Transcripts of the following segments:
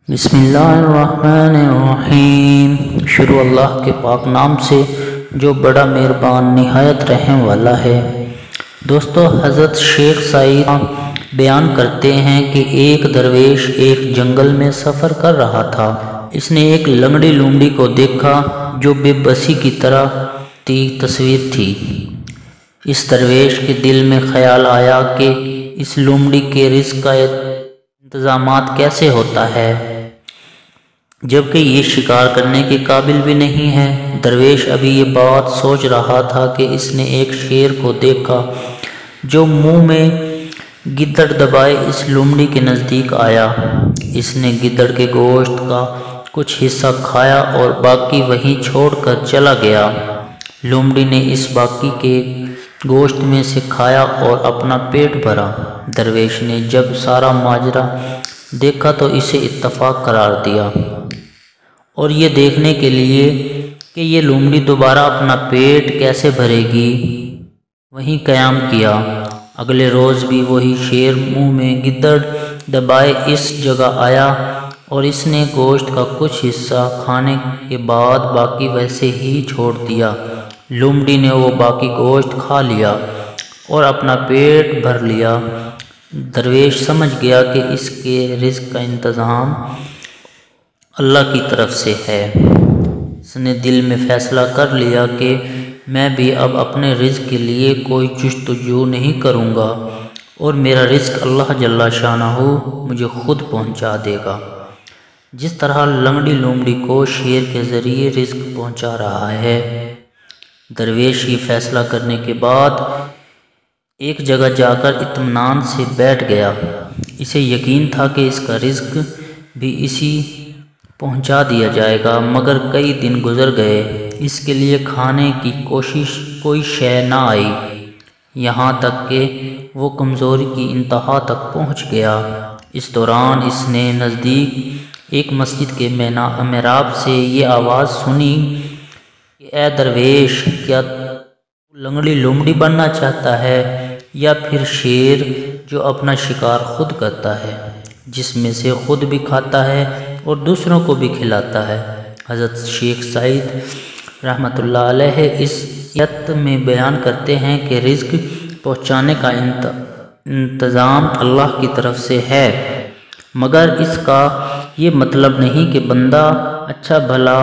بسم اللہ الرحمن الرحیم۔ شروع اللہ کے پاک نام سے جو بڑا مہربان نہایت رحم والا ہے۔ دوستو، حضرت شیخ سعید بیان کرتے ہیں کہ ایک درویش ایک جنگل میں سفر کر رہا تھا۔ اس نے ایک لنگڑی لومڑی کو دیکھا جو بے بسی کی طرح تصویر تھی۔ اس درویش کے دل میں خیال آیا کہ اس لومڑی کے رزق کا انتظامات کیسے ہوتا ہے، جبکہ یہ شکار کرنے کے قابل بھی نہیں ہے۔ درویش ابھی یہ بات سوچ رہا تھا کہ اس نے ایک شیر کو دیکھا جو منہ میں گدڑ دبائے اس لومڑی کے نزدیک آیا۔ اس نے گدڑ کے گوشت کا کچھ حصہ کھایا اور باقی وہیں چھوڑ کر چلا گیا۔ لومڑی نے اس باقی کے گوشت میں سے کھایا اور اپنا پیٹ بھرا۔ درویش نے جب سارا ماجرا دیکھا تو اسے اتفاق قرار دیا اور یہ دیکھنے کے لیے کہ یہ لومڑی دوبارہ اپنا پیٹ کیسے بھرے گی وہیں قیام کیا۔ اگلے روز بھی وہی شیر منہ میں گدڑ دبائے اس جگہ آیا اور اس نے گوشت کا کچھ حصہ کھانے کے بعد باقی ویسے ہی چھوڑ دیا۔ لومڑی نے وہ باقی گوشت کھا لیا اور اپنا پیٹ بھر لیا۔ درویش سمجھ گیا کہ اس کے رزق کا انتظام اللہ کی طرف سے ہے۔ اس نے دل میں فیصلہ کر لیا کہ میں بھی اب اپنے رزق کے لیے کوئی جستجو نہیں کروں گا اور میرا رزق اللہ جل شانہ مجھے خود پہنچا دے گا، جس طرح لنگڑی لومڑی کو شیر کے ذریعے رزق پہنچا رہا ہے۔ درویش یہ فیصلہ کرنے کے بعد ایک جگہ جا کر اطمینان سے بیٹھ گیا۔ اسے یقین تھا کہ اس کا رزق بھی اسی پہنچا دیا جائے گا، مگر کئی دن گزر گئے، اس کے لیے کھانے کی کوئی شے نہ آئی، یہاں تک کہ وہ کمزوری کی انتہا تک پہنچ گیا۔ اس دوران اس نے نزدیک ایک مسجد کے محراب سے یہ آواز سنی کہ اے درویش، کیا تو لنگڑی لومڑی بننا چاہتا ہے یا پھر شیر جو اپنا شکار خود کرتا ہے، جس میں سے خود بھی کھاتا ہے اور دوسروں کو بھی کھلاتا ہے؟ حضرت شیخ سعید رحمۃ اللہ علیہ اس آیت میں بیان کرتے ہیں کہ رزق پہنچانے کا انتظام اللہ کی طرف سے ہے، مگر اس کا یہ مطلب نہیں کہ بندہ اچھا بھلا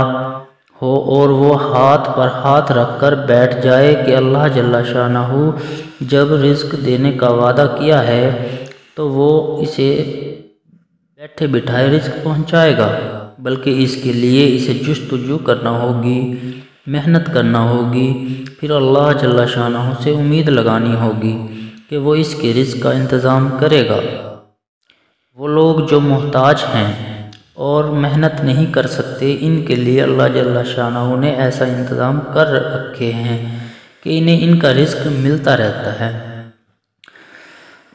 ہو اور وہ ہاتھ پر ہاتھ رکھ کر بیٹھ جائے کہ اللہ جل شانہ جب رزق دینے کا وعدہ کیا ہے تو وہ اسے بیٹھے بٹھائے رزق پہنچائے گا، بلکہ اس کے لیے اسے جستجو کرنا ہوگی، محنت کرنا ہوگی، پھر اللہ جل شانہ سے امید لگانی ہوگی کہ وہ اس کے رزق کا انتظام کرے گا۔ وہ لوگ جو محتاج ہیں اور محنت نہیں کر سکتے، ان کے لیے اللہ جل شانہ نے ایسا انتظام کر رکھے ہیں کہ انہیں ان کا رزق ملتا رہتا ہے۔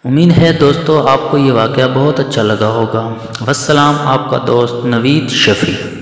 امید ہے دوستو آپ کو یہ واقعہ بہت اچھا لگا ہوگا۔ والسلام، آپ کا دوست نوید شفیع۔